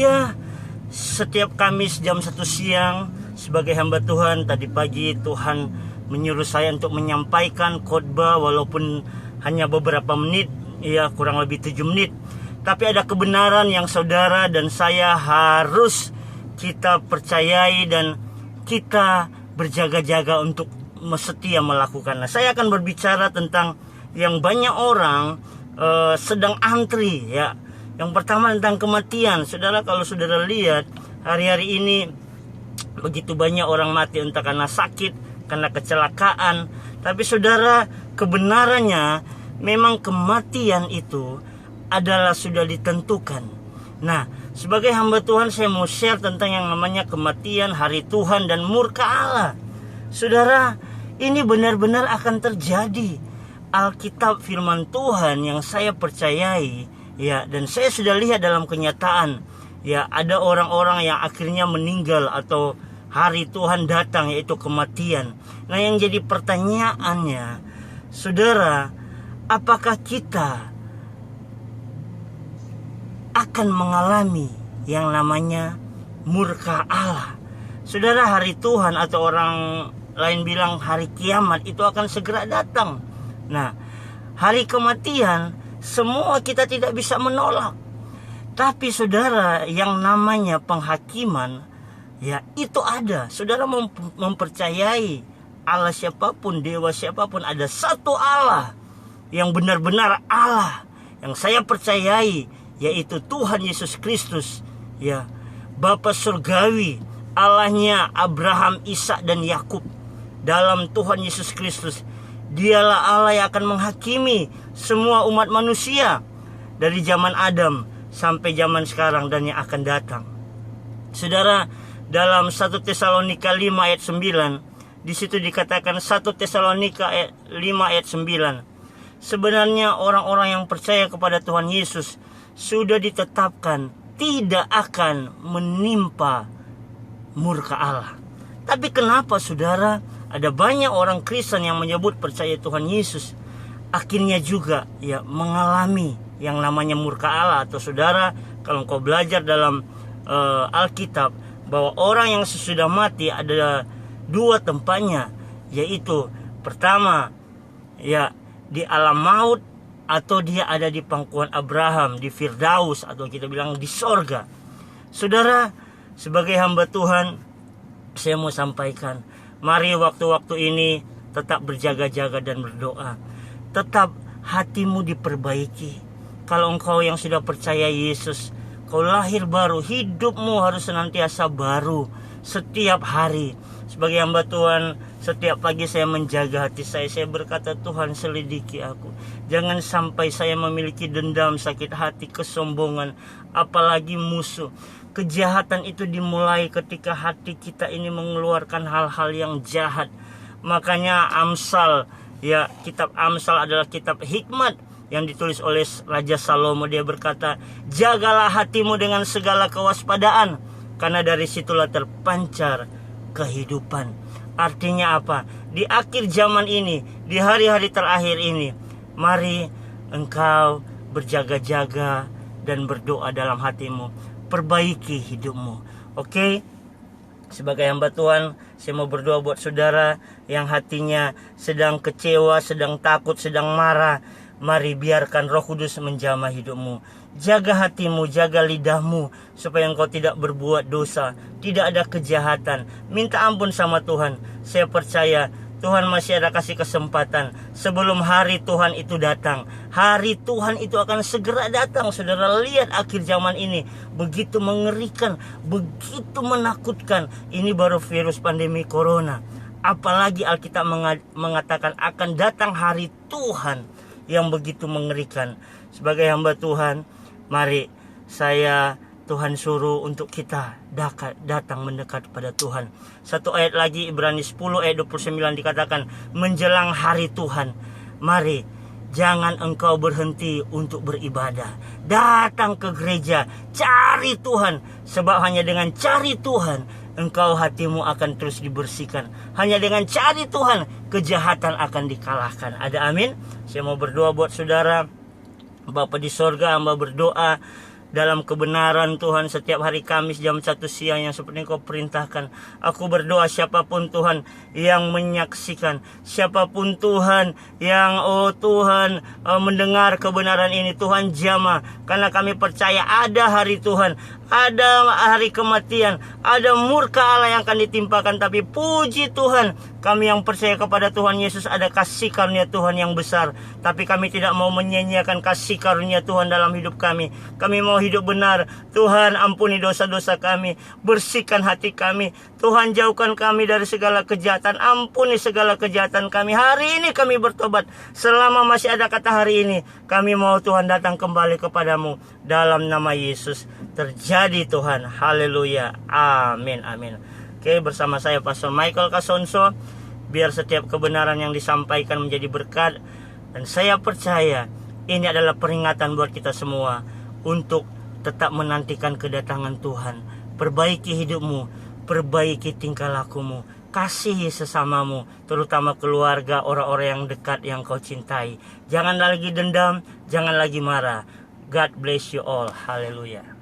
Ya, setiap Kamis jam 1 siang sebagai hamba Tuhan, tadi pagi Tuhan menyuruh saya untuk menyampaikan khotbah walaupun hanya beberapa menit, ya kurang lebih 7 menit. Tapi ada kebenaran yang saudara dan saya harus kita percayai dan kita berjaga-jaga untuk setia melakukannya. Saya akan berbicara tentang yang banyak orang sedang antri, ya. Yang pertama tentang kematian. Saudara, kalau saudara lihat hari-hari ini begitu banyak orang mati, entah karena sakit, karena kecelakaan. Tapi saudara, kebenarannya memang kematian itu adalah sudah ditentukan. Nah, sebagai hamba Tuhan saya mau share tentang yang namanya kematian, hari Tuhan, dan murka Allah. Saudara, ini benar-benar akan terjadi. Alkitab firman Tuhan yang saya percayai, ya, dan saya sudah lihat dalam kenyataan, ya, ada orang-orang yang akhirnya meninggal atau hari Tuhan datang, yaitu kematian. Nah, yang jadi pertanyaannya, saudara, apakah kita akan mengalami yang namanya murka Allah? Saudara, hari Tuhan atau orang lain bilang hari kiamat itu akan segera datang. Nah, hari kematian semua kita tidak bisa menolak. Tapi saudara, yang namanya penghakiman, ya itu ada. Saudara mempercayai Allah siapapun, dewa siapapun, ada satu Allah yang benar-benar Allah yang saya percayai, yaitu Tuhan Yesus Kristus, ya, Bapa surgawi, Allahnya Abraham, Ishak, dan Yakub. Dalam Tuhan Yesus Kristus, Dialah Allah yang akan menghakimi semua umat manusia dari zaman Adam sampai zaman sekarang dan yang akan datang. Saudara, dalam 1 Tesalonika 5 ayat 9, di situ dikatakan 1 Tesalonika 5 ayat 9. Sebenarnya orang-orang yang percaya kepada Tuhan Yesus sudah ditetapkan tidak akan menimpa murka Allah. Tapi kenapa saudara, ada banyak orang Kristen yang menyebut percaya Tuhan Yesus, akhirnya juga ya mengalami yang namanya murka Allah? Atau saudara, kalau engkau belajar dalam Alkitab bahwa orang yang sesudah mati ada dua tempatnya, yaitu pertama ya di alam maut, atau dia ada di pangkuan Abraham, di Firdaus, atau kita bilang di sorga. Saudara, sebagai hamba Tuhan, saya mau sampaikan, mari waktu-waktu ini tetap berjaga-jaga dan berdoa. Tetap hatimu diperbaiki. Kalau engkau yang sudah percaya Yesus, kau lahir baru, hidupmu harus senantiasa baru setiap hari. Sebagai hamba Tuhan, setiap pagi saya menjaga hati saya. Saya berkata, Tuhan selidiki aku. Jangan sampai saya memiliki dendam, sakit hati, kesombongan, apalagi musuh. Kejahatan itu dimulai ketika hati kita ini mengeluarkan hal-hal yang jahat. Makanya Amsal, ya, kitab Amsal adalah kitab hikmat yang ditulis oleh Raja Salomo. Dia berkata, jagalah hatimu dengan segala kewaspadaan, karena dari situlah terpancar kehidupan. Artinya apa? Di akhir zaman ini, di hari-hari terakhir ini, mari engkau berjaga-jaga dan berdoa dalam hatimu. Perbaiki hidupmu. Oke? Sebagai hamba Tuhan, saya mau berdoa buat saudara yang hatinya sedang kecewa, sedang takut, sedang marah. Mari biarkan Roh Kudus menjamah hidupmu. Jaga hatimu, jaga lidahmu, supaya engkau tidak berbuat dosa, tidak ada kejahatan. Minta ampun sama Tuhan. Saya percaya Tuhan masih ada kasih kesempatan sebelum hari Tuhan itu datang. Hari Tuhan itu akan segera datang. Saudara, lihat akhir zaman ini begitu mengerikan, begitu menakutkan. Ini baru virus pandemi corona. Apalagi Alkitab mengatakan akan datang hari Tuhan yang begitu mengerikan. Sebagai hamba Tuhan, mari Tuhan suruh untuk kita datang mendekat pada Tuhan. Satu ayat lagi, Ibrani 10 ayat 29 dikatakan, menjelang hari Tuhan, mari jangan engkau berhenti untuk beribadah. Datang ke gereja, cari Tuhan, sebab hanya dengan cari Tuhan, engkau hatimu akan terus dibersihkan. Hanya dengan cari Tuhan, kejahatan akan dikalahkan. Ada amin? Saya mau berdoa buat saudara. Bapa di sorga, hamba berdoa, dalam kebenaran Tuhan. Setiap hari Kamis jam 1 siang yang seperti Engkau perintahkan. Aku berdoa siapapun Tuhan yang menyaksikan, siapapun Tuhan yang Tuhan mendengar kebenaran ini, Tuhan jamah. Karena kami percaya ada hari Tuhan, ada hari kematian, ada murka Allah yang akan ditimpakan. Tapi puji Tuhan, kami yang percaya kepada Tuhan Yesus ada kasih karunia Tuhan yang besar. Tapi kami tidak mau menyia-nyiakan kasih karunia Tuhan dalam hidup kami. Kami mau hidup benar. Tuhan, ampuni dosa-dosa kami, bersihkan hati kami. Tuhan, jauhkan kami dari segala kejahatan, ampuni segala kejahatan kami. Hari ini kami bertobat. Selama masih ada kata hari ini, kami mau Tuhan datang kembali kepadamu. Dalam nama Yesus terjadi Tuhan. Haleluya. Amin. Amin. Oke, bersama saya Pastor Michael Kasonso. Biar setiap kebenaran yang disampaikan menjadi berkat. Dan saya percaya ini adalah peringatan buat kita semua untuk tetap menantikan kedatangan Tuhan. Perbaiki hidupmu, perbaiki tingkah lakumu, kasihi sesamamu, terutama keluarga, orang-orang yang dekat yang kau cintai. Jangan lagi dendam, jangan lagi marah. God bless you all. Haleluya.